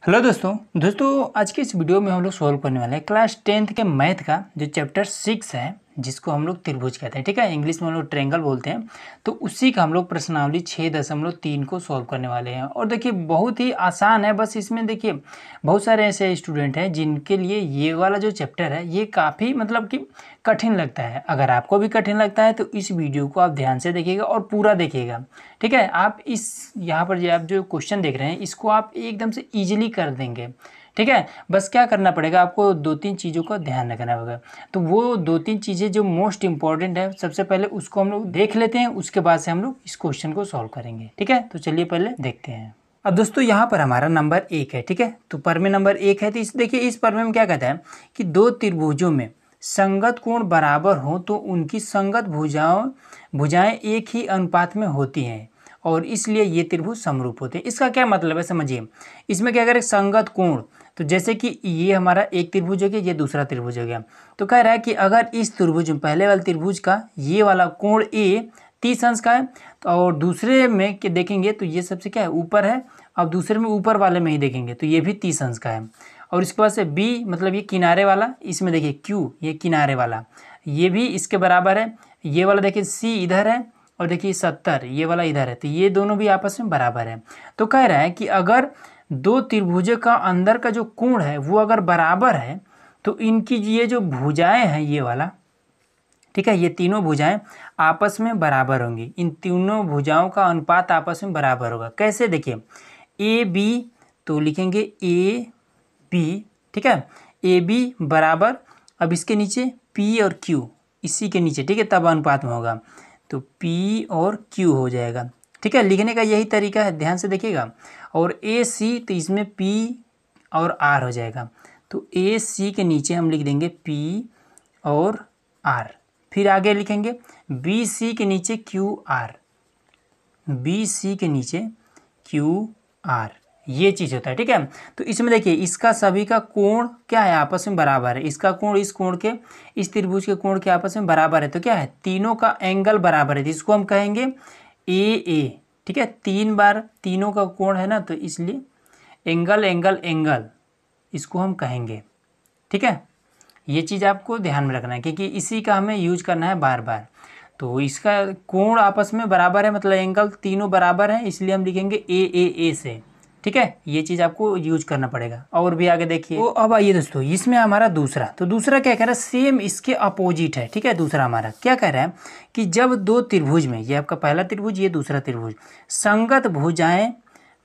Hello दोस्तों आज के इस वीडियो में हम लोग सॉल्व करने वाले हैं क्लास 10th के मैथ का जो चैप्टर 6 है, जिसको हम लोग त्रिभुज कहते हैं। ठीक है, इंग्लिश में हम लोग ट्रायंगल बोलते हैं। तो उसी का हम लोग प्रश्नावली 6.3 को सॉल्व करने वाले हैं। और देखिए बहुत ही आसान है, बस इसमें देखिए बहुत सारे ऐसे स्टूडेंट हैं जिनके लिए ये वाला जो चैप्टर है ये काफ़ी मतलब कि कठिन लगता है। अगर आपको भी कठिन लगता है तो इस वीडियो को आप ध्यान से देखिएगा और पूरा देखिएगा। ठीक है, आप इस यहाँ पर जो आप जो क्वेश्चन देख रहे हैं इसको आप एकदम से ईजिली कर देंगे। ठीक है, बस क्या करना पड़ेगा, आपको दो तीन चीज़ों का ध्यान रखना होगा। तो वो दो तीन चीज़ें जो मोस्ट इंपॉर्टेंट है, सबसे पहले उसको हम लोग देख लेते हैं, उसके बाद से हम लोग इस क्वेश्चन को सॉल्व करेंगे। ठीक है, तो चलिए पहले देखते हैं। अब दोस्तों यहाँ पर हमारा नंबर 1 है। ठीक है, तो प्रमेय नंबर 1 है। तो इस देखिए इस प्रमेय में क्या कहता है कि दो त्रिभुजों में संगत कोण बराबर हो तो उनकी संगत भुजाएं एक ही अनुपात में होती हैं और इसलिए ये त्रिभुज समरूप होते हैं। इसका क्या मतलब है समझिए। इसमें क्या करें, संगत कोण, तो जैसे कि ये हमारा एक त्रिभुज हो गया, ये दूसरा त्रिभुज हो गया। तो कह रहा है कि अगर इस त्रिभुज में पहले वाले त्रिभुज का ये वाला कोण ए 30 अंश का है, तो और दूसरे में के देखेंगे तो ये सबसे क्या है ऊपर है, अब दूसरे में ऊपर वाले में ही देखेंगे तो ये भी 30 अंश का है। और इसके बाद से बी मतलब ये किनारे वाला, इसमें देखिए क्यू ये किनारे वाला ये भी इसके बराबर है। ये वाला देखिए सी इधर है और देखिए 70 ये वाला इधर है, तो ये दोनों भी आपस में बराबर है। तो कह रहा है कि अगर दो त्रिभुजों का अंदर का जो कोण है वो अगर बराबर है तो इनकी ये जो भुजाएं हैं ये वाला, ठीक है, ये तीनों भुजाएं आपस में बराबर होंगी। इन तीनों भुजाओं का अनुपात आपस में बराबर होगा। कैसे देखिए, ए बी, तो लिखेंगे ए बी, ठीक है, ए बी बराबर, अब इसके नीचे पी और क्यू इसी के नीचे, ठीक है, तब अनुपात में होगा तो पी और क्यू हो जाएगा। ठीक है, लिखने का यही तरीका है, ध्यान से देखिएगा। और ए सी, तो इसमें पी और आर हो जाएगा, तो ए सी के नीचे हम लिख देंगे पी और आर। फिर आगे लिखेंगे बी सी के नीचे क्यू आर, बी सी के नीचे क्यू आर, ये चीज़ होता है। ठीक है, तो इसमें देखिए इसका सभी का कोण क्या है आपस में बराबर है। इसका कोण इस कोण के, इस त्रिभुज के कोण के आपस में बराबर है, तो क्या है तीनों का एंगल बराबर है, जिसको हम कहेंगे ए ए। ठीक है, 3 बार तीनों का कोण है ना, तो इसलिए एंगल एंगल एंगल इसको हम कहेंगे। ठीक है, ये चीज़ आपको ध्यान में रखना है क्योंकि इसी का हमें यूज करना है बार बार। तो इसका कोण आपस में बराबर है मतलब एंगल तीनों बराबर है, इसलिए हम लिखेंगे ए से। ठीक है, ये चीज़ आपको यूज करना पड़ेगा। और भी आगे देखिए, तो अब आइए दोस्तों इसमें हमारा दूसरा, तो दूसरा क्या कह रहा है, सेम इसके अपोजिट है। ठीक है, दूसरा हमारा क्या कह रहा है कि जब दो त्रिभुज में, ये आपका पहला त्रिभुज ये दूसरा त्रिभुज, संगत भुजाएं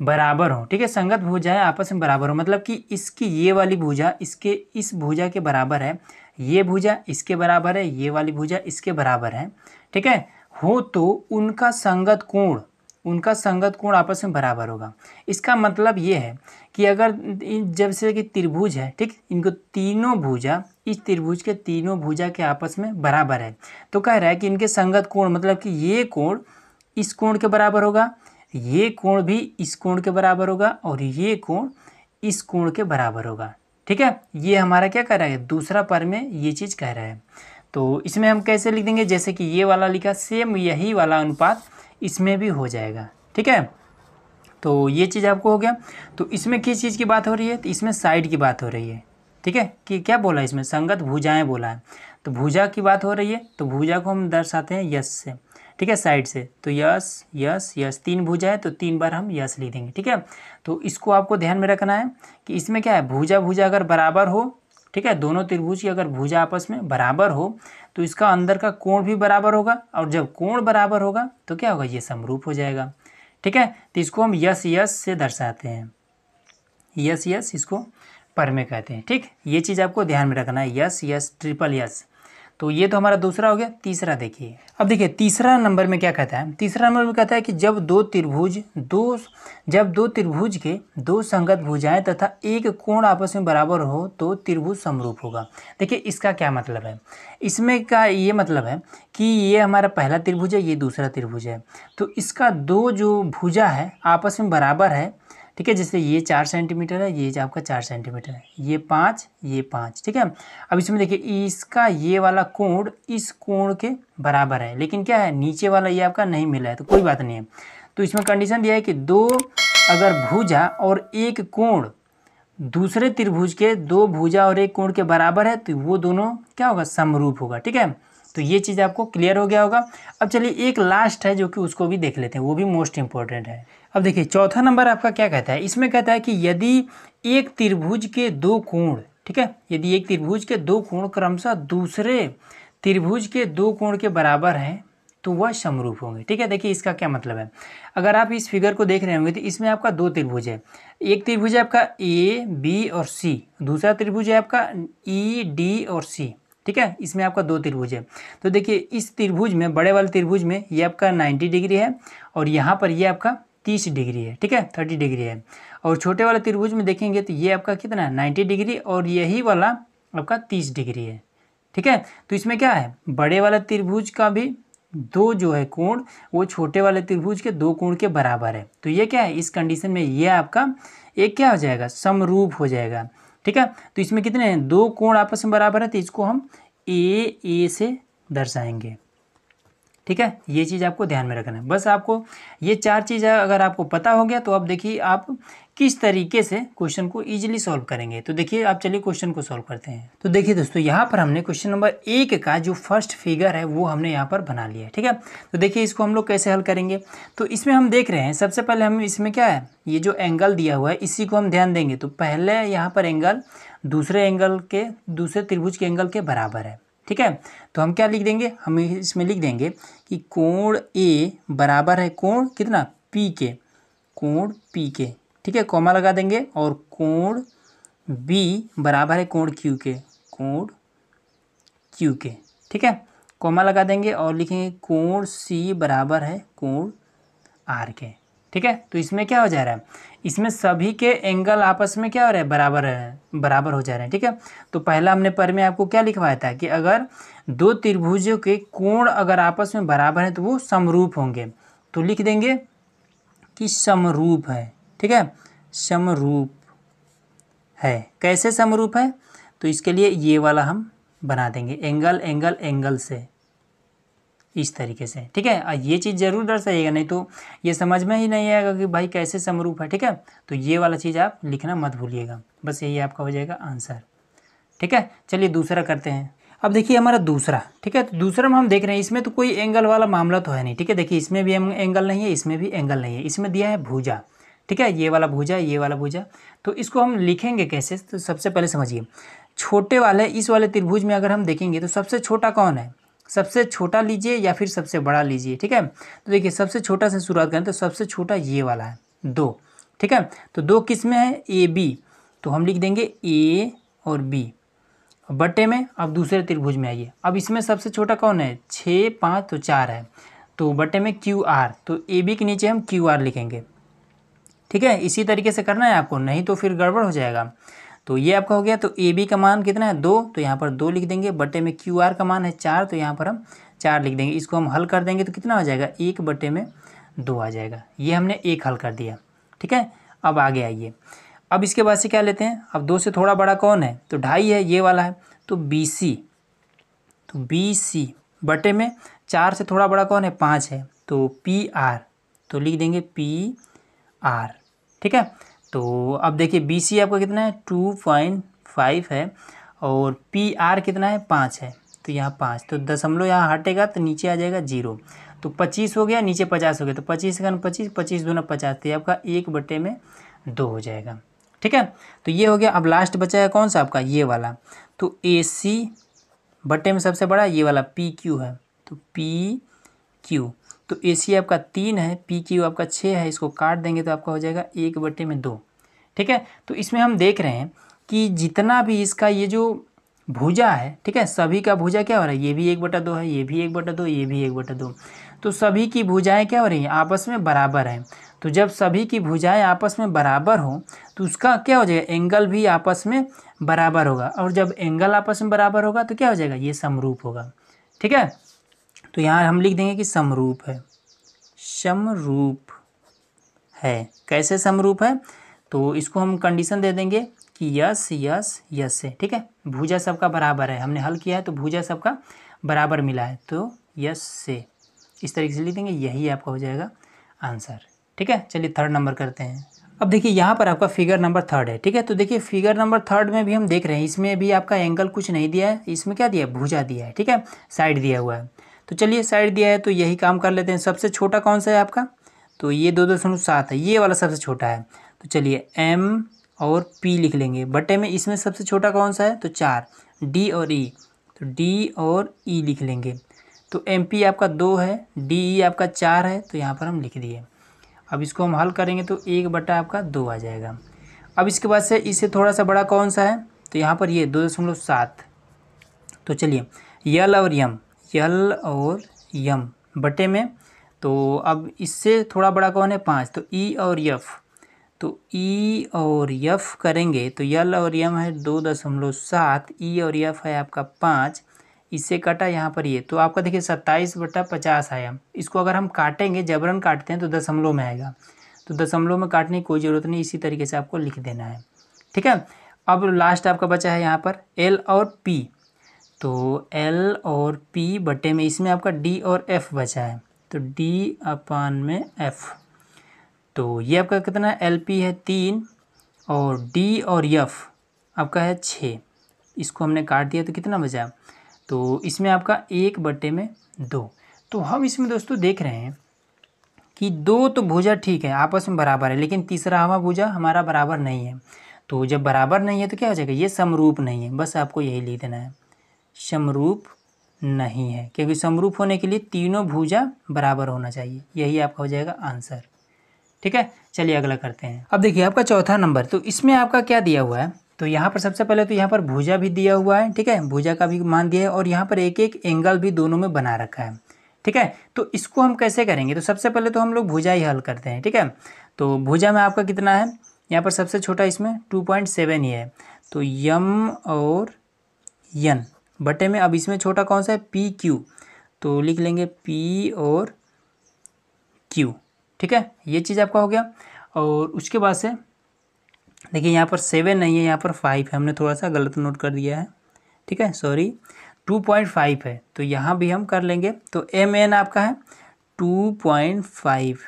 बराबर हो। ठीक है, संगत भुजाएं आपस में बराबर हो मतलब कि इसकी ये वाली भुजा इसके इस भुजा के बराबर है, ये भुजा इसके बराबर है, ये वाली भुजा इसके बराबर है। ठीक है, हो तो उनका संगत कोण आपस में बराबर होगा। इसका मतलब ये है कि अगर जब से कि त्रिभुज है, ठीक, इनको तीनों भुजा, इस त्रिभुज के तीनों भुजा के आपस में बराबर है, तो कह रहा है कि इनके संगत कोण मतलब कि ये कोण इस कोण के बराबर होगा, ये कोण भी इस कोण के बराबर होगा और ये कोण इस कोण के बराबर होगा। ठीक है, ये हमारा क्या कह रहा है, दूसरा प्रमेय ये चीज़ कह रहा है। तो इसमें हम कैसे लिख देंगे, जैसे कि ये वाला लिखा सेम यही वाला अनुपात इसमें भी हो जाएगा। ठीक है, तो ये चीज़ आपको हो गया। तो इसमें किस चीज़ की बात हो रही है, तो इसमें साइड की बात हो रही है। ठीक है, कि क्या बोला है इसमें, संगत भुजाएं बोला है, तो भुजा की बात हो रही है, तो भुजा को हम दर्शाते हैं यस से। ठीक है, साइड से, तो यस यस यस, 3 भुजा है तो 3 बार हम यस लिख देंगे। ठीक है, तो इसको आपको ध्यान में रखना है कि इसमें क्या है, भुजा अगर बराबर हो, ठीक है, दोनों त्रिभुज की अगर भुजा आपस में बराबर हो तो इसका अंदर का कोण भी बराबर होगा, और जब कोण बराबर होगा तो क्या होगा, ये समरूप हो जाएगा। ठीक है, तो इसको हम यस यस से दर्शाते हैं, यस यस इसको प्रमेय कहते हैं। ठीक, ये चीज़ आपको ध्यान में रखना है, यस यस ट्रिपल यस। तो ये तो हमारा दूसरा हो गया। तीसरा देखिए, अब देखिए तीसरा नंबर में क्या कहता है, तीसरा नंबर में कहता है कि जब दो त्रिभुज के दो संगत भुजाएं तथा एक कोण आपस में बराबर हो तो त्रिभुज समरूप होगा। देखिए इसका क्या मतलब है, इसमें का ये मतलब है कि ये हमारा पहला त्रिभुज है, ये दूसरा त्रिभुज है, तो इसका दो जो भुजा है आपस में बराबर है। ठीक है, जैसे ये 4 सेंटीमीटर है, ये आपका 4 सेंटीमीटर है, ये 5 ये 5। ठीक है, अब इसमें देखिए इसका ये वाला कोण इस कोण के बराबर है, लेकिन क्या है नीचे वाला ये आपका नहीं मिला है, तो कोई बात नहीं है। तो इसमें कंडीशन दिया है कि दो अगर भुजा और एक कोण दूसरे त्रिभुज के दो भुजा और एक कोण के बराबर है तो वो दोनों क्या होगा, समरूप होगा। ठीक है, तो ये चीज़ आपको क्लियर हो गया होगा। अब चलिए एक लास्ट है जो कि उसको भी देख लेते हैं, वो भी मोस्ट इंपॉर्टेंट है। अब देखिए चौथा नंबर आपका क्या कहता है, इसमें कहता है कि यदि एक त्रिभुज के दो कोण, ठीक है, यदि एक त्रिभुज के दो कोण क्रमशः दूसरे त्रिभुज के दो कोण के बराबर हैं तो वह समरूप होंगे। ठीक है, देखिए इसका क्या मतलब है। अगर आप इस फिगर को देख रहे होंगे तो इसमें आपका दो त्रिभुज है, एक त्रिभुज है आपका ए बी और सी, दूसरा त्रिभुज है आपका ई डी और सी। ठीक है, इसमें आपका दो त्रिभुज है। तो देखिए इस त्रिभुज में, बड़े वाले त्रिभुज में ये आपका 90 डिग्री है और यहाँ पर ये आपका 30 डिग्री है। ठीक है, 30 डिग्री है। और छोटे वाले त्रिभुज में देखेंगे तो ये आपका कितना है, 90 डिग्री और यही वाला आपका 30 डिग्री है। ठीक है, तो इसमें क्या है, बड़े वाले त्रिभुज का भी दो जो है कोण वो छोटे वाले त्रिभुज के दो कोण के बराबर है। तो ये क्या है, इस कंडीशन में ये आपका एक क्या हो जाएगा, समरूप हो जाएगा। ठीक है, तो इसमें कितने हैं, दो कोण आपस में बराबर है तो इसको हम ए से दर्शाएंगे। ठीक है, ये चीज़ आपको ध्यान में रखना है। बस आपको ये चार चीज़ अगर आपको पता हो गया तो अब देखिए आप किस तरीके से क्वेश्चन को इजीली सॉल्व करेंगे। तो देखिए आप चलिए क्वेश्चन को सॉल्व करते हैं। तो देखिए दोस्तों यहाँ पर हमने क्वेश्चन नंबर 1 का जो फर्स्ट फिगर है वो हमने यहाँ पर बना लिया है। ठीक है, तो देखिए इसको हम लोग कैसे हल करेंगे। तो इसमें हम देख रहे हैं सबसे पहले हम इसमें क्या है, ये जो एंगल दिया हुआ है इसी को हम ध्यान देंगे। तो पहले यहाँ पर एंगल दूसरे त्रिभुज के एंगल के बराबर है। ठीक है, तो हम क्या लिख देंगे, हम इसमें लिख देंगे कि कोण ए बराबर है कोण कितना, पी के, कोण पी के। ठीक है, कॉमा लगा देंगे। और कोण बी बराबर है कोण क्यू के, कोण क्यू के। ठीक है, कॉमा लगा देंगे और लिखेंगे कोण सी बराबर है कोण आर के। ठीक है, तो इसमें क्या हो जा रहा है, इसमें सभी के एंगल आपस में क्या हो रहा है, बराबर हो जा रहे हैं। ठीक है, तो पहला हमने पर में आपको क्या लिखवाया था कि अगर दो त्रिभुजों के कोण अगर आपस में बराबर हैं तो वो समरूप होंगे। तो लिख देंगे कि समरूप है। ठीक है, समरूप है। कैसे समरूप है, तो इसके लिए ये वाला हम बना देंगे, एंगल एंगल एंगल से, इस तरीके से। ठीक है, ये चीज़ जरूर दर्शाइएगा, नहीं तो ये समझ में ही नहीं आएगा कि भाई कैसे समरूप है। ठीक है, तो ये वाला चीज़ आप लिखना मत भूलिएगा, बस यही आपका हो जाएगा आंसर। ठीक है, चलिए दूसरा करते हैं। अब देखिए हमारा दूसरा, ठीक है, तो दूसरा में हम देख रहे हैं इसमें तो कोई एंगल वाला मामला तो है नहीं। ठीक है, देखिए इसमें भी एंगल नहीं है, इसमें भी एंगल नहीं है, इसमें दिया है भुजा। ठीक है, ये वाला भुजा, ये वाला भुजा। तो इसको हम लिखेंगे कैसे, तो सबसे पहले समझिए, छोटे वाले इस वाले त्रिभुज में अगर हम देखेंगे तो सबसे छोटा कौन है, सबसे छोटा लीजिए या फिर सबसे बड़ा लीजिए। ठीक है, तो देखिए सबसे छोटा से शुरुआत करें तो सबसे छोटा ये वाला है 2। ठीक है, तो 2 किस में है, ए बी, तो हम लिख देंगे ए और बी बटे में। अब दूसरे त्रिभुज में आइए, अब इसमें सबसे छोटा कौन है, 6 5 तो 4 है, तो बटे में क्यू आर, तो ए बी के नीचे हम क्यू आर लिखेंगे। ठीक है, इसी तरीके से करना है आपको, नहीं तो फिर गड़बड़ हो जाएगा। तो ये आपका हो गया। तो ए बी का मान कितना है, 2, तो यहाँ पर 2 लिख देंगे, बटे में क्यू आर का मान है 4, तो यहाँ पर हम 4 लिख देंगे। इसको हम हल कर देंगे तो कितना हो जाएगा, 1 बटे में 2 आ जाएगा। ये हमने 1 हल कर दिया। ठीक है, अब आगे आइए, अब इसके बाद से क्या लेते हैं, अब 2 से थोड़ा बड़ा कौन है, तो 2.5 है, ये वाला है, तो बी सी, तो बी सी बटे में 4 से थोड़ा बड़ा कौन है, 5 है, तो पी आर, तो लिख देंगे पी आर। ठीक है, तो अब देखिए बी सी आपका कितना है, 2.5 है और पी आर कितना है, 5 है, तो यहाँ 5, तो दशमलव यहाँ हटेगा तो नीचे आ जाएगा 0, तो 25 हो गया, नीचे 50 हो गया, तो 25 का 25, 25 दूना 50, तो ये आपका 1 बटे में 2 हो जाएगा। ठीक है, तो ये हो गया। अब लास्ट बचा है कौन सा आपका, ये वाला, तो ए सी बटे में सबसे बड़ा ये वाला पी क्यू है, तो पी क्यू, तो ए सी आपका 3 है, पी क्यू आपका 6 है, इसको काट देंगे तो आपका हो जाएगा 1 बटे में 2। ठीक है, तो इसमें हम देख रहे हैं कि जितना भी इसका ये जो भुजा है, ठीक है, सभी का भुजा क्या हो रहा है, ये भी 1/2 है, ये भी 1/2, ये भी 1/2, तो सभी की भुजाएं क्या हो रही हैं, आपस में बराबर हैं। तो जब सभी की भुजाएं आपस में बराबर हो तो उसका क्या हो जाएगा, एंगल भी आपस में बराबर होगा, और जब एंगल आपस में बराबर होगा तो क्या हो जाएगा, ये समरूप होगा। ठीक है, तो यहाँ हम लिख देंगे कि समरूप है, समरूप है। कैसे समरूप है, तो इसको हम कंडीशन दे देंगे कि यस यस यस है। ठीक है, भुजा सबका बराबर है, हमने हल किया है तो भुजा सबका बराबर मिला है, तो यस से इस तरीके से लिख देंगे, यही आपका हो जाएगा आंसर। ठीक है, चलिए थर्ड नंबर करते हैं। अब देखिए यहाँ पर आपका फिगर नंबर 3 है, ठीक है। तो देखिए फिगर नंबर 3 में भी हम देख रहे हैं, इसमें भी आपका एंगल कुछ नहीं दिया है, इसमें क्या दिया है, भुजा दिया है, ठीक है, साइड दिया हुआ है। तो चलिए साइड दिया है तो यही काम कर लेते हैं। सबसे छोटा कौन सा है आपका, तो ये 2.7 है, ये वाला सबसे छोटा है। तो चलिए एम और पी लिख लेंगे बटे में, इसमें सबसे छोटा कौन सा है, तो 4, डी और ई, तो डी और ई लिख लेंगे। तो एम पी आपका 2 है, डी ई आपका 4 है, तो यहाँ पर हम लिख दिए। अब इसको हम हल करेंगे तो 1 बटा आपका 2 आ जाएगा। अब इसके बाद से इससे थोड़ा सा बड़ा कौन सा है, तो यहाँ पर ये 2.7। तो चलिए यल और यम बटे में, तो अब इससे थोड़ा बड़ा कौन है, 5, तो ई और यफ। तो ई और यफ करेंगे तो यल और यम है 2.7, ई और यफ है आपका 5, इससे कटा यहाँ पर ये, तो आपका देखिए 27/50 आया। इसको अगर हम काटेंगे, जबरन काटते हैं तो दशमलव में आएगा, तो दशमलव में काटने की कोई ज़रूरत नहीं, इसी तरीके से आपको लिख देना है, ठीक है। अब लास्ट आपका बचा है यहाँ पर एल और पी, तो एल और पी बटे में इसमें आपका डी और एफ बचा है, तो डी अपान में एफ। तो ये आपका कितना है, एल पी है 3 और डी और एफ आपका है 6। इसको हमने काट दिया तो कितना बचा, तो इसमें आपका 1/2। तो हम इसमें दोस्तों देख रहे हैं कि 2 तो भुजा ठीक है आपस में बराबर है, लेकिन तीसरा हवा भुजा हमारा बराबर नहीं है। तो जब बराबर नहीं है तो क्या हो जाएगा, ये समरूप नहीं है, बस आपको यही लिख देना है, समरूप नहीं है, क्योंकि समरूप होने के लिए तीनों भुजा बराबर होना चाहिए, यही आपका हो जाएगा आंसर, ठीक है। चलिए अगला करते हैं। अब देखिए आपका चौथा नंबर, तो इसमें आपका क्या दिया हुआ है, तो यहाँ पर सबसे पहले तो यहाँ पर भुजा भी दिया हुआ है, ठीक है, भुजा का भी मान दिया है, और यहाँ पर एक एक एंगल भी दोनों में बना रखा है, ठीक है। तो इसको हम कैसे करेंगे, तो सबसे पहले तो हम लोग भुजा ही हल करते हैं, ठीक है। तो भुजा में आपका कितना है, यहाँ पर सबसे छोटा इसमें 2.7 ही है, तो यम और यन बटे में, अब इसमें छोटा कौन सा है, पी क्यू, तो लिख लेंगे पी और क्यू, ठीक है, ये चीज़ आपका हो गया। और उसके बाद से देखिए यहाँ पर 7 नहीं है, यहाँ पर 5 है, हमने थोड़ा सा गलत नोट कर दिया है, ठीक है, सॉरी, 2.5 है, तो यहाँ भी हम कर लेंगे। तो एम एन आपका है 2.5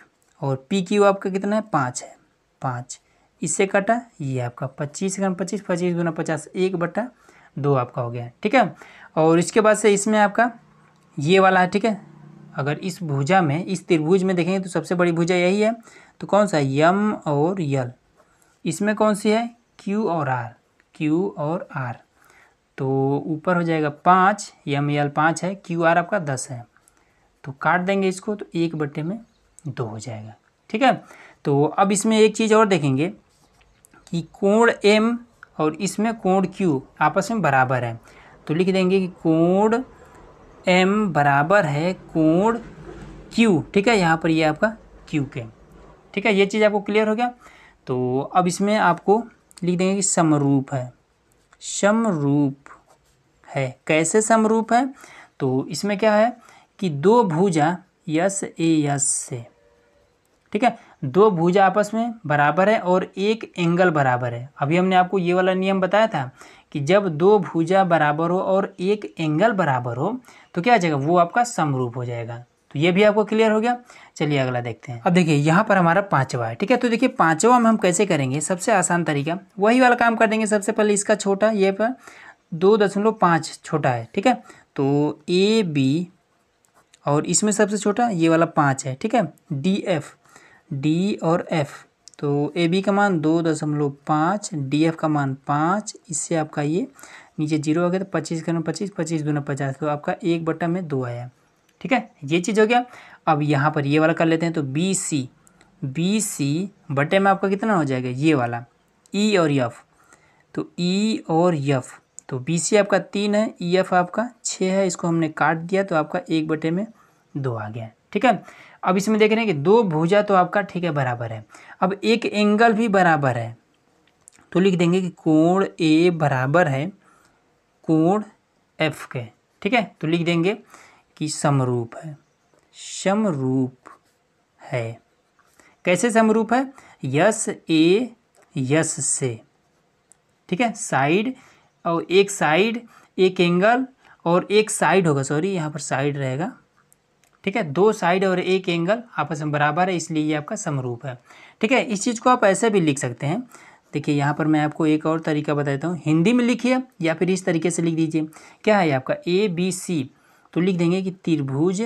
और पी क्यू आपका कितना है, 5 है, 5, इससे कटा ये आपका 25 × 25, 25 × 50, 1/2 आपका हो गया, ठीक है। और इसके बाद से इसमें आपका ये वाला है, ठीक है। अगर इस भुजा में, इस त्रिभुज में देखेंगे तो सबसे बड़ी भुजा यही है, तो कौन सा, यम और यल, इसमें कौन सी है, क्यू और आर, क्यू और आर, तो ऊपर हो जाएगा 5, यम यल 5 है, क्यू आर आपका 10 है, तो काट देंगे इसको तो 1/2 हो जाएगा, ठीक है। तो अब इसमें एक चीज़ और देखेंगे कि कोण एम और इसमें कोण क्यू आपस में बराबर है, तो लिख देंगे कि कोण एम बराबर है कोण क्यू, ठीक है, यहाँ पर ये आपका क्यू के, ठीक है, ये चीज़ आपको क्लियर हो गया। तो अब इसमें आपको लिख देंगे कि समरूप है, समरूप है, कैसे समरूप है, तो इसमें क्या है कि दो भुजा यस ए यस से, ठीक है, दो भुजा आपस में बराबर है और एक एंगल बराबर है। अभी हमने आपको ये वाला नियम बताया था कि जब दो भुजा बराबर हो और एक एंगल बराबर हो तो क्या आ जाएगा, वो आपका समरूप हो जाएगा। तो ये भी आपको क्लियर हो गया। चलिए अगला देखते हैं। अब देखिए यहाँ पर हमारा 5वां है, ठीक है। तो देखिए 5वां में हम कैसे करेंगे, सबसे आसान तरीका वही वाला काम कर देंगे। सबसे पहले इसका छोटा, ये पर 2.5 छोटा है, ठीक है, तो ए बी, और इसमें सबसे छोटा ये वाला 5 है, ठीक है, डी एफ, डी और एफ, तो ए बी का मान 2.5, डी एफ का मान 5, इससे आपका ये नीचे 0 आ गया, तो 25 × 25, 25 × 50, तो आपका 1/2 आया, ठीक है, ये चीज़ हो गया। अब यहाँ पर ये वाला कर लेते हैं, तो बी सी बटे में आपका कितना हो जाएगा, ये वाला ई और एफ, तो ई और एफ, तो बी सी आपका 3 है, ई एफ आपका 6 है, इसको हमने काट दिया तो आपका 1/2 आ गया, ठीक है। अब इसमें देख रहे हैं कि दो भुजा तो आपका ठीक है बराबर है, अब एक एंगल भी बराबर है, तो लिख देंगे कि कोण ए बराबर है कोण एफ के, ठीक है, तो लिख देंगे कि समरूप है, समरूप है। कैसे समरूप है, यस ए यस से, ठीक है, साइड और एक एंगल और एक साइड होगा, सॉरी यहाँ पर साइड रहेगा, ठीक है, दो साइड और एक एंगल आपस में बराबर है, इसलिए ये आपका समरूप है। ठीक है, इस चीज़ को आप ऐसे भी लिख सकते हैं। देखिए यहाँ पर मैं आपको एक और तरीका बताता हूँ, हिंदी में लिखिए या फिर इस तरीके से लिख दीजिए। क्या है आपका ABC, तो लिख देंगे कि त्रिभुज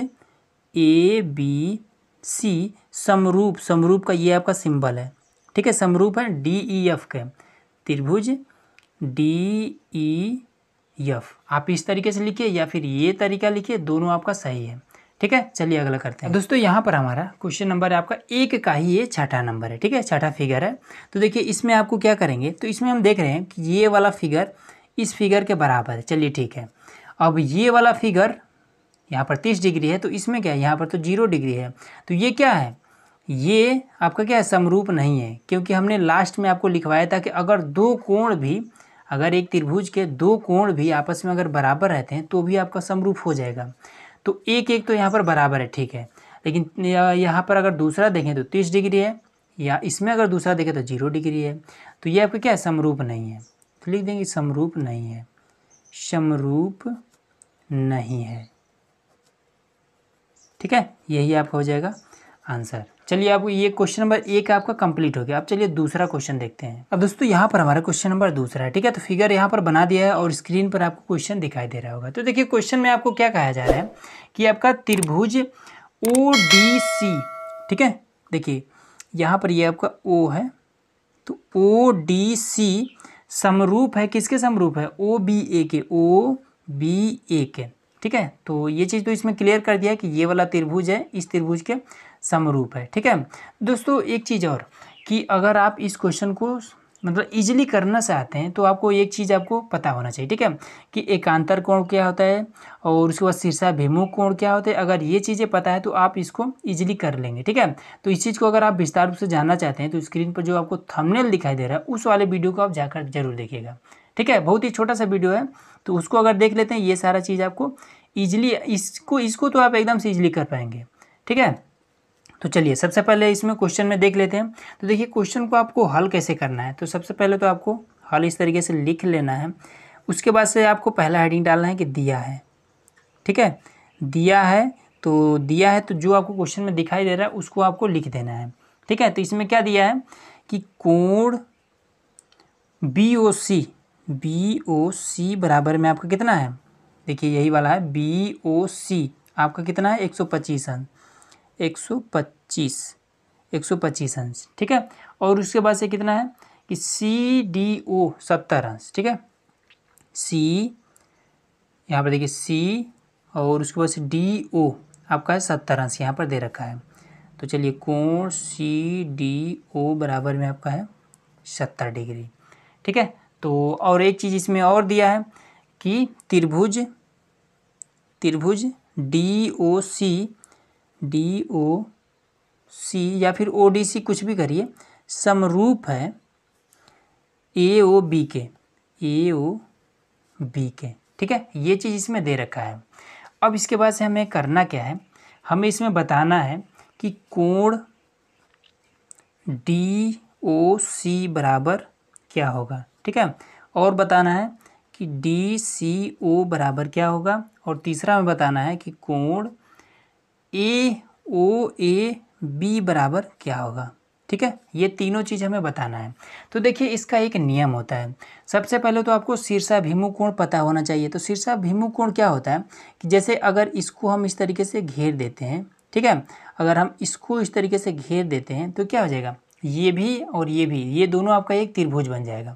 ABC समरूप, समरूप का ये आपका सिंबल है। ठीक है, समरूप है DEF के, त्रिभुज DEF। आप इस तरीके से लिखिए या फिर ये तरीका लिखिए, दोनों आपका सही है। ठीक है, चलिए अगला करते हैं। दोस्तों यहाँ पर हमारा क्वेश्चन नंबर है आपका 1 का ही ये छठा नंबर है। ठीक है, छठा फिगर है। तो देखिए इसमें आपको क्या करेंगे, तो इसमें हम देख रहे हैं कि ये वाला फिगर इस फिगर के बराबर है। चलिए ठीक है, अब ये वाला फिगर यहाँ पर 30 डिग्री है, तो इसमें क्या है, यहाँ पर तो 0 डिग्री है। तो ये क्या है, ये आपका क्या है, समरूप नहीं है, क्योंकि हमने लास्ट में आपको लिखवाया था कि अगर दो कोण भी, अगर एक त्रिभुज के दो कोण भी आपस में अगर बराबर रहते हैं तो भी आपका समरूप हो जाएगा। तो एक एक तो यहाँ पर बराबर है, ठीक है, लेकिन यहाँ पर अगर दूसरा देखें तो 30 डिग्री है, या इसमें अगर दूसरा देखें तो 0 डिग्री है। तो ये आपका क्या है, समरूप नहीं है। तो लिख देंगे समरूप नहीं है, समरूप नहीं है। ठीक है, यही आपका हो जाएगा आंसर। चलिए आपको ये क्वेश्चन नंबर 1 आपका कंप्लीट हो गया। अब चलिए दूसरा क्वेश्चन देखते हैं। अब दोस्तों यहाँ पर हमारा क्वेश्चन नंबर दूसरा है। ठीक है, तो फिगर यहाँ पर बना दिया है और स्क्रीन पर आपको क्वेश्चन दिखाई दे रहा होगा। तो देखिए क्वेश्चन में आपको क्या कहा जा रहा है कि आपका त्रिभुज ODC, ठीक है, देखिए यहाँ पर ये आपका O है, तो ODC समरूप है, किसके समरूप है, OBA के, OBA के। ठीक है, तो ये चीज़ तो इसमें क्लियर कर दिया है कि ये वाला त्रिभुज है इस त्रिभुज के समरूप है। ठीक है दोस्तों, एक चीज़ और कि अगर आप इस क्वेश्चन को मतलब इजीली करना चाहते हैं तो आपको एक चीज़ आपको पता होना चाहिए। ठीक है, कि एकांतर कोण क्या होता है और उसके बाद शीर्षाभिमुख कोण क्या होते हैं। अगर ये चीज़ें पता है तो आप इसको इजीली कर लेंगे। ठीक है, तो इस चीज़ को अगर आप विस्तार रूप से जानना चाहते हैं तो स्क्रीन पर जो आपको थंबनेल दिखाई दे रहा है उस वाले वीडियो को आप जाकर जरूर देखिएगा। ठीक है, बहुत ही छोटा सा वीडियो है, तो उसको अगर देख लेते हैं ये सारा चीज़ आपको ईजिली, इसको तो आप एकदम से ईजिली कर पाएंगे। ठीक है, तो चलिए सबसे पहले इसमें क्वेश्चन में देख लेते हैं। तो देखिए क्वेश्चन को आपको हल कैसे करना है, तो सबसे पहले तो आपको हल इस तरीके से लिख लेना है। उसके बाद से आपको पहला हेडिंग डालना है कि दिया है। ठीक है, दिया है तो जो आपको क्वेश्चन में दिखाई दे रहा है उसको आपको लिख देना है। ठीक है, तो इसमें क्या दिया है कि कोण BOC बराबर में आपका कितना है, देखिए यही वाला है BOC आपका कितना है 125 अंश, 125 अंश। ठीक है, और उसके बाद से कितना है कि CDO 70 अंश। ठीक है, C यहाँ पर देखिए C और उसके बाद से DO आपका है 70 अंश, यहाँ पर दे रखा है। तो चलिए कोण CDO बराबर में आपका है 70 डिग्री। ठीक है, तो और एक चीज़ इसमें और दिया है कि त्रिभुज DOC या फिर ODC कुछ भी करिए, समरूप है AOB के। ठीक है, ये चीज़ इसमें दे रखा है। अब इसके बाद से हमें करना क्या है, हमें इसमें बताना है कि कोण DOC बराबर क्या होगा। ठीक है, और बताना है कि DCO बराबर क्या होगा, और तीसरा हमें बताना है कि कोण AOAB बराबर क्या होगा। ठीक है, ये तीनों चीज़ हमें बताना है। तो देखिए इसका एक नियम होता है। सबसे पहले तो आपको शीर्षाभिमुख कोण पता होना चाहिए। तो शीर्षाभिमुख कोण क्या होता है कि जैसे अगर इसको हम इस तरीके से घेर देते हैं, ठीक है, अगर हम इसको इस तरीके से घेर देते हैं तो क्या हो जाएगा, ये भी और ये भी, ये दोनों आपका एक त्रिभुज बन जाएगा।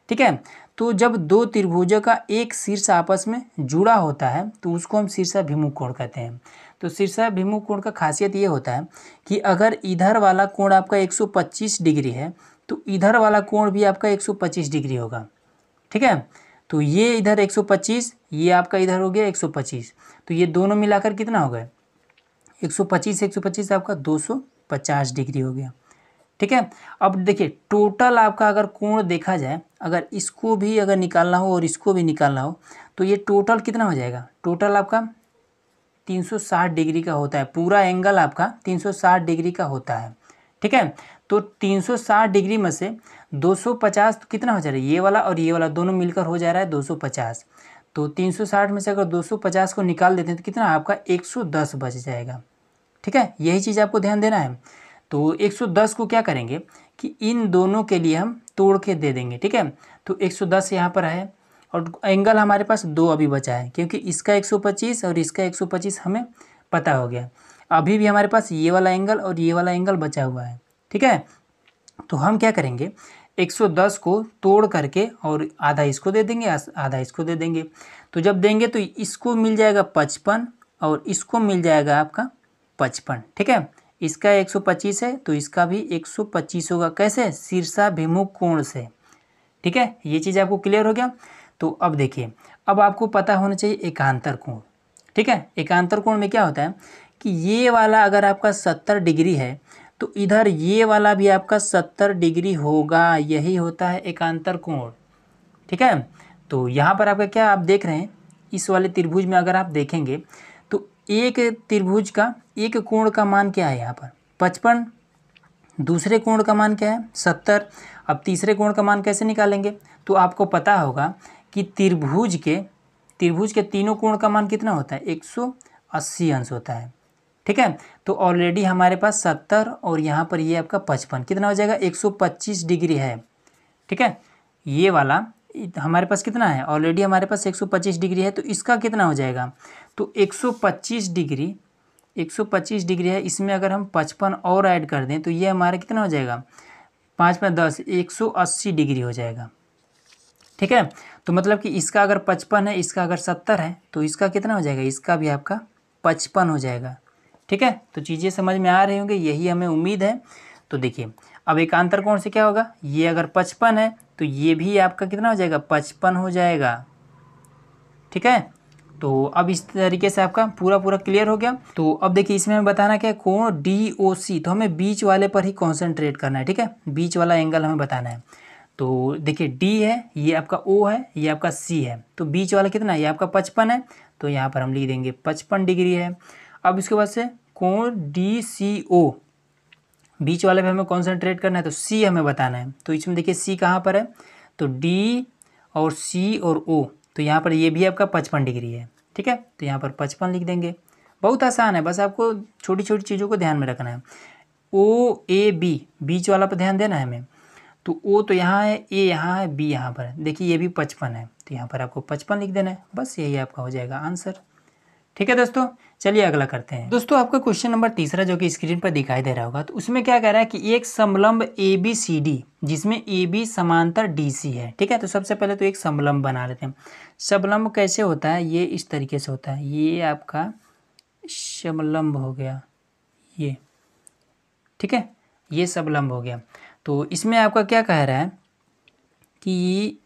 ठीक है, तो जब दो त्रिभुजों का एक शीर्ष आपस में जुड़ा होता है तो उसको हम शीर्षाभिमुख कोण कहते हैं। तो शीर्षाभिमुख कोण का खासियत ये होता है कि अगर इधर वाला कोण आपका 125 डिग्री है तो इधर वाला कोण भी आपका 125 डिग्री होगा। ठीक है, तो ये इधर 125, ये आपका इधर हो गया 125, तो ये दोनों मिलाकर कितना हो गया 125 आपका 250 डिग्री हो गया। ठीक है, अब देखिए टोटल आपका अगर कोण देखा जाए, अगर इसको भी अगर निकालना हो और इसको भी निकालना हो तो ये टोटल कितना हो जाएगा, टोटल आपका 360 डिग्री का होता है। पूरा एंगल आपका 360 डिग्री का होता है। ठीक है, तो 360 डिग्री में से 250 तो कितना हो जा रहा है, ये वाला और ये वाला दोनों मिलकर हो जा रहा है 250। तो 360 में से अगर 250 को निकाल देते हैं तो कितना आपका 110 बच जाएगा। ठीक है, यही चीज़ आपको ध्यान देना है। तो 110 को क्या करेंगे कि इन दोनों के लिए हम तोड़ के दे देंगे। ठीक है, तो 110 यहाँ पर है और एंगल हमारे पास 2 अभी बचा है, क्योंकि इसका 125 और इसका 125 हमें पता हो गया। अभी भी हमारे पास ये वाला एंगल और ये वाला एंगल बचा हुआ है। ठीक है, तो हम क्या करेंगे 110 को तोड़ करके और आधा इसको दे देंगे, आधा इसको दे देंगे। तो जब देंगे तो इसको मिल जाएगा 55 और इसको मिल जाएगा आपका 55। ठीक है, इसका 125 है तो इसका भी 125 होगा। कैसे? शीर्षाभिमुख कोण से। ठीक है, ये चीज़ आपको क्लियर हो गया। तो अब देखिए, अब आपको पता होना चाहिए एकांतर कोण। ठीक है, एकांतर कोण में क्या होता है कि ये वाला अगर आपका 70 डिग्री है तो इधर ये वाला भी आपका 70 डिग्री होगा, यही होता है एकांतर कोण। ठीक है, तो यहाँ पर आपका क्या आप देख रहे हैं, इस वाले त्रिभुज में अगर आप देखेंगे तो एक त्रिभुज का एक कोण का मान क्या है यहाँ पर 55, दूसरे कोण का मान क्या है 70। अब तीसरे कोण का मान कैसे निकालेंगे? तो आपको पता होगा कि त्रिभुज के तीनों कोण का मान कितना होता है 180 अंश होता है। ठीक है, तो ऑलरेडी हमारे पास 70 और यहाँ पर ये आपका 55 कितना हो जाएगा 125 डिग्री है। ठीक है, ये वाला हमारे पास कितना है ऑलरेडी हमारे पास 125 डिग्री है, तो इसका कितना हो जाएगा तो 125 डिग्री है। इसमें अगर हम 55 और ऐड कर दें तो ये हमारा कितना हो जाएगा 5 में 10 180 डिग्री हो जाएगा। ठीक है, तो मतलब कि इसका अगर 55 है, इसका अगर 70 है तो इसका कितना हो जाएगा, इसका भी आपका 55 हो जाएगा। ठीक है, तो चीज़ें समझ में आ रही होंगी, यही हमें उम्मीद है। तो देखिए अब एकांतर कोण से क्या होगा, ये अगर 55 है तो ये भी आपका कितना हो जाएगा 55 हो जाएगा। ठीक है, तो अब इस तरीके से आपका पूरा क्लियर हो गया। तो अब देखिए इसमें हमें बताना क्या है कोण DOC, तो हमें बीच वाले पर ही कॉन्सेंट्रेट करना है। ठीक है, बीच वाला एंगल हमें बताना है। तो देखिए D है, ये आपका O है, ये आपका C है, तो बीच वाला कितना है ये आपका 55 है, तो यहाँ पर हम लिख देंगे 55 डिग्री है। अब इसके बाद से कोण DCO, बीच वाले पे हमें कॉन्सेंट्रेट करना है, तो C हमें बताना है। तो इसमें देखिए C कहाँ पर है, तो D और C और O, तो यहाँ पर ये भी आपका 55 डिग्री है। ठीक है, तो यहाँ पर 55 लिख देंगे। बहुत आसान है, बस आपको छोटी छोटी चीज़ों को ध्यान में रखना है। OAB, बीच वाला पर ध्यान देना है हमें। तो O तो यहाँ है, A यहाँ है, B यहाँ पर है। देखिए ये भी 55 है, तो यहाँ पर आपको 55 लिख देना है, बस यही आपका हो जाएगा आंसर। ठीक है दोस्तों, चलिए अगला करते हैं। दोस्तों आपका क्वेश्चन नंबर तीसरा जो कि स्क्रीन पर दिखाई दे रहा होगा, तो उसमें क्या कह रहा है कि एक समलंब ABCD जिसमें AB समांतर DC है। ठीक है, तो सबसे पहले तो एक समलंब बना लेते हैं। समलंब कैसे होता है, ये इस तरीके से होता है, ये आपका समलंब हो गया ये। ठीक है, ये समलंब हो गया। तो इसमें आपका क्या कह रहा है कि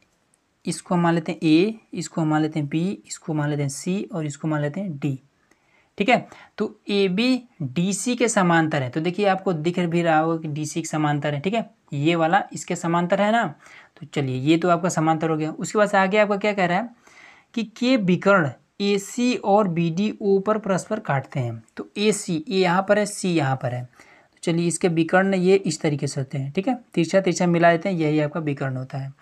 इसको मान लेते हैं A, इसको मान लेते हैं B, इसको मान लेते हैं C और इसको मान लेते हैं D। ठीक है, तो AB DC के समांतर है। तो देखिए आपको दिख भी रहा होगा कि DC के समांतर है। ठीक है, ये वाला इसके समांतर है ना, तो चलिए ये तो आपका समांतर हो गया। उसके बाद से आगे आपका क्या कह रहा है कि के विकर्ण AC और BD O पर परस्पर काटते हैं। तो AC A यहाँ पर है, C यहाँ पर है, तो चलिए इसके विकर्ण ये इस तरीके से होते हैं। ठीक है, तिरछा तिरछा मिला देते हैं, यही आपका विकर्ण होता है।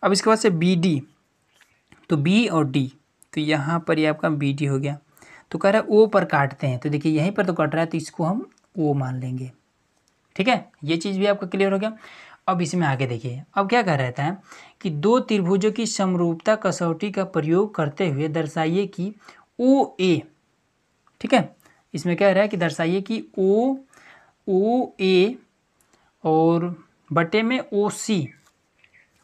अब इसके बाद से BD, तो B और D, तो यहाँ पर ये आपका BD हो गया। तो कह रहा है O पर काटते हैं, तो देखिए यहीं पर तो कट रहा है, तो इसको हम O मान लेंगे। ठीक है, ये चीज़ भी आपका क्लियर हो गया। अब इसमें आगे देखिए, अब क्या कह रहता है कि दो त्रिभुजों की समरूपता कसौटी का प्रयोग करते हुए दर्शाइए कि OA, ठीक है, इसमें क्या रहा है कि दर्शाइए कि OA और बटे में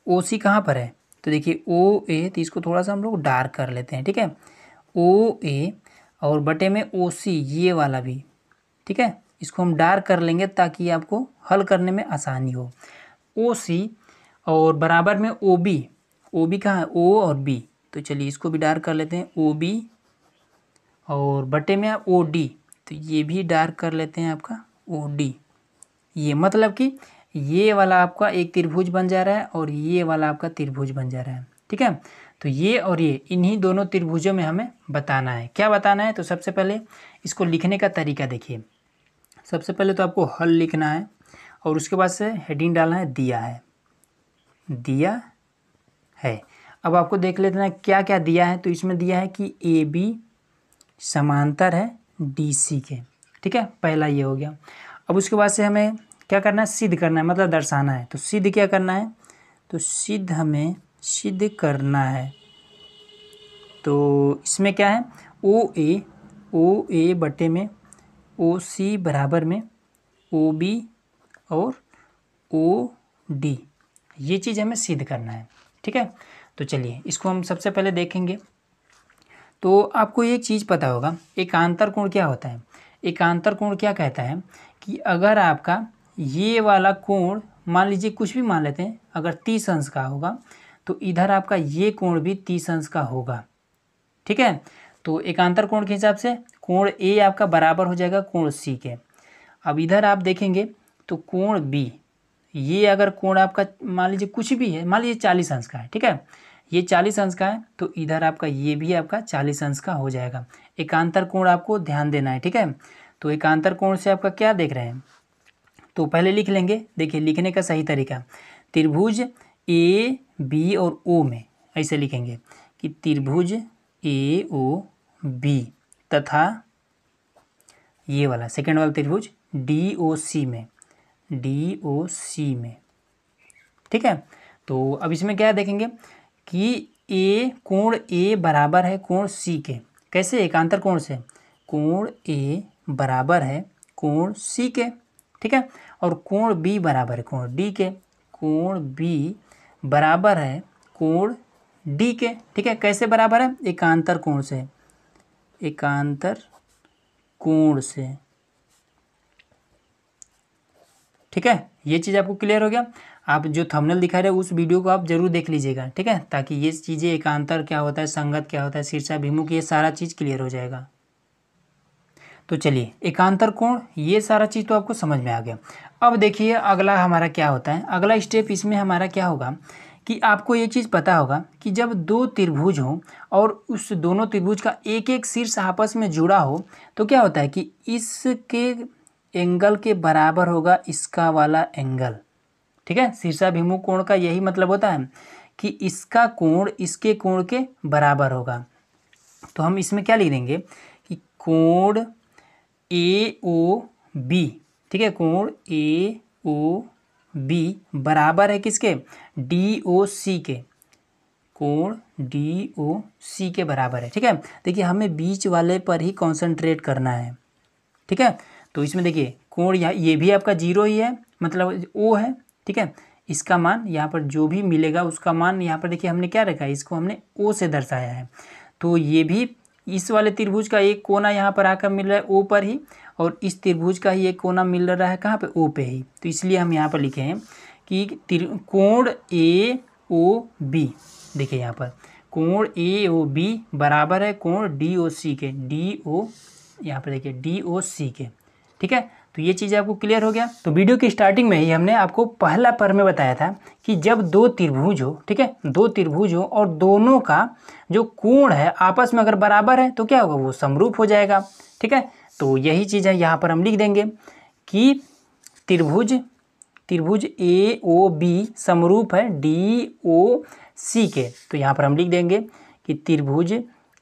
OC कहाँ पर है, तो देखिए OA, तो इसको थोड़ा सा हम लोग डार्क कर लेते हैं। ठीक है, OA और बटे में OC, ये वाला भी। ठीक है, इसको हम डार्क कर लेंगे ताकि आपको हल करने में आसानी हो। OC और बराबर में OB कहाँ है, O और B, तो चलिए इसको भी डार्क कर लेते हैं, OB और बटे में OD, तो ये भी डार्क कर लेते हैं आपका OD। ये मतलब कि ये वाला आपका एक त्रिभुज बन जा रहा है और ये वाला आपका त्रिभुज बन जा रहा है। ठीक है, तो ये और ये इन्हीं दोनों त्रिभुजों में हमें बताना है। क्या बताना है, तो सबसे पहले इसको लिखने का तरीका देखिए। सबसे पहले तो आपको हल लिखना है और उसके बाद से हेडिंग डालना है दिया है। अब आपको देख लेते हैं क्या क्या दिया है। तो इसमें दिया है कि ए बी समांतर है डी सी के, ठीक है, पहला ये हो गया। अब उसके बाद से हमें क्या करना है, सिद्ध करना है, मतलब दर्शाना है। तो सिद्ध क्या करना है, तो सिद्ध हमें सिद्ध करना है। तो इसमें क्या है, ओ ए बटे में ओ सी बराबर में ओ बी और ओ डी, ये चीज़ हमें सिद्ध करना है, ठीक है। तो चलिए इसको हम सबसे पहले देखेंगे। तो आपको एक चीज़ पता होगा, एकांतर कोण क्या होता है। एकांतर कोण क्या कहता है कि अगर आपका ये वाला कोण मान लीजिए कुछ भी मान लेते हैं, अगर 30 अंश का होगा तो इधर आपका ये कोण भी 30 अंश का होगा, ठीक है। तो एकांतर कोण के हिसाब से कोण ए आपका बराबर हो जाएगा कोण सी के। अब इधर आप देखेंगे तो कोण बी, ये अगर कोण आपका मान लीजिए कुछ भी है, मान लीजिए 40 अंश का है, ठीक है, ये 40 अंश का है, तो इधर आपका ये भी आपका 40 अंश का हो जाएगा। एकांतर कोण आपको ध्यान देना है, ठीक है। तो एकांतर कोण से आपका क्या देख रहे हैं, तो पहले लिख लेंगे। देखिए लिखने का सही तरीका, त्रिभुज ए बी और ओ में ऐसे लिखेंगे कि त्रिभुज ए ओ बी तथा ये वाला सेकेंड वाला त्रिभुज डी ओ सी में, डी ओ सी में, ठीक है। तो अब इसमें क्या देखेंगे कि ए कोण ए बराबर है कोण सी के। कैसे, एकांतर कोण से कोण ए बराबर है कोण सी के, ठीक है। और कोण बी बराबर है कोण डी के, कोण बी बराबर है कोण डी के, ठीक है। कैसे बराबर है, एकांतर कोण से, एकांतर कोण से, ठीक है। ये चीज़ आपको क्लियर हो गया। आप जो थंबनेल दिखा रहे हैं उस वीडियो को आप जरूर देख लीजिएगा, ठीक है, ताकि ये चीज़ें एकांतर क्या होता है, संगत क्या होता है, शीर्षाभिमुख, ये सारा चीज़ क्लियर हो जाएगा। तो चलिए एकांतर कोण, ये सारा चीज़ तो आपको समझ में आ गया। अब देखिए अगला हमारा क्या होता है, अगला स्टेप इसमें हमारा क्या होगा कि आपको ये चीज़ पता होगा कि जब दो त्रिभुज हों और उस दोनों त्रिभुज का एक एक शीर्ष आपस में जुड़ा हो तो क्या होता है कि इसके एंगल के बराबर होगा इसका वाला एंगल, ठीक है। शीर्षाभिमुख कोण का यही मतलब होता है कि इसका कोण इसके कोण के बराबर होगा। तो हम इसमें क्या लिख देंगे कि कोण ए ओ बी, ठीक है, कोण ए ओ बी बराबर है किसके, डी ओ सी के, कोण डी ओ सी के बराबर है, ठीक है। देखिए हमें बीच वाले पर ही कॉन्सेंट्रेट करना है, ठीक है। तो इसमें देखिए कोण यहाँ ये भी आपका 0 ही है, मतलब ओ है, ठीक है। इसका मान यहाँ पर जो भी मिलेगा उसका मान यहाँ पर देखिए हमने क्या रखा है, इसको हमने ओ से दर्शाया है। तो ये भी इस वाले त्रिभुज का एक कोना यहाँ पर आकर मिल रहा है ओ पर ही, और इस त्रिभुज का ही एक कोना मिल रहा है कहाँ पे, ओ पे ही। तो इसलिए हम यहाँ पर लिखे हैं कि कोण ए ओ बी, देखिए यहाँ पर कोण ए ओ बी बराबर है कोण डी ओ सी के, डी ओ यहाँ पर देखिए डी ओ सी के, ठीक है। तो ये चीज़ आपको क्लियर हो गया। तो वीडियो की स्टार्टिंग में ही हमने आपको पहला पर में बताया था कि जब दो त्रिभुज हो, ठीक है, दो त्रिभुज हो और दोनों का जो कोण है आपस में अगर बराबर है तो क्या होगा, वो समरूप हो जाएगा, ठीक है। तो यही चीज़ है, यहाँ पर हम लिख देंगे कि त्रिभुज ए ओ बी समरूप है डी ओ सी के। तो यहाँ पर हम लिख देंगे कि त्रिभुज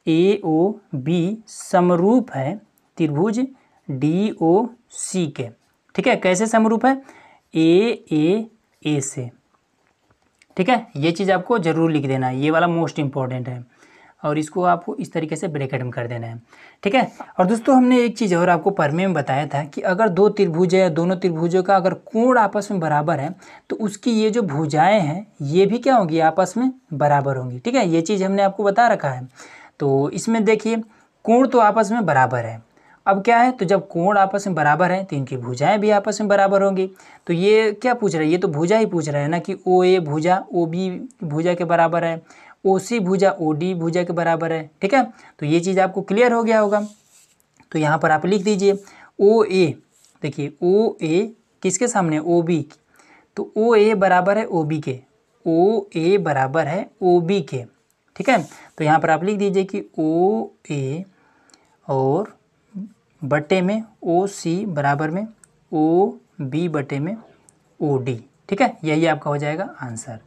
ए ओ बी समरूप है त्रिभुज डी ओ सी के, ठीक है। कैसे समरूप है, ए से, ठीक है। ये चीज़ आपको जरूर लिख देना है, ये वाला मोस्ट इंपॉर्टेंट है, और इसको आपको इस तरीके से ब्रैकेट में कर देना है, ठीक है। और दोस्तों हमने एक चीज़ और आपको परमे में बताया था कि अगर दो त्रिभुज है, दोनों त्रिभुजों का अगर कोण आपस में बराबर है तो उसकी ये जो भुजाएं हैं ये भी क्या होंगी, आपस में बराबर होंगी, ठीक है। ये चीज़ हमने आपको बता रखा है। तो इसमें देखिए कोण तो आपस में बराबर है, अब क्या है, तो जब कोण आपस में बराबर है तो इनकी भुजाएं भी आपस में बराबर होंगी। तो ये क्या पूछ रहा है, ये तो भुजा ही पूछ रहा है ना कि ओ ए भुजा ओ बी भुजा के बराबर है, ओ सी भुजा ओ डी भुजा के बराबर है, ठीक है। तो ये चीज़ आपको क्लियर हो गया होगा। तो यहाँ पर आप लिख दीजिए ओ ए, देखिए ओ ए किसके सामने, ओ बी, तो ओ ए बराबर है ओ बी के, ओ ए बराबर है ओ बी के, ठीक है। तो यहाँ पर आप लिख दीजिए कि ओ ए और बटे में ओ सी बराबर में ओ बी बटे में ओ डी, ठीक है। यही आपका हो जाएगा आंसर।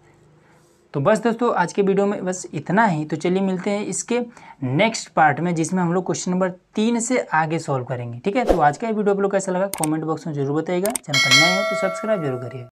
तो बस दोस्तों आज के वीडियो में बस इतना ही। तो चलिए मिलते हैं इसके नेक्स्ट पार्ट में, जिसमें हम लोग क्वेश्चन नंबर 3 से आगे सॉल्व करेंगे। ठीक है, तो आज का वीडियो आप लोग कैसा लगा कमेंट बॉक्स में जरूर बताइएगा। चैनल पर नए हैं तो सब्सक्राइब जरूर करिए।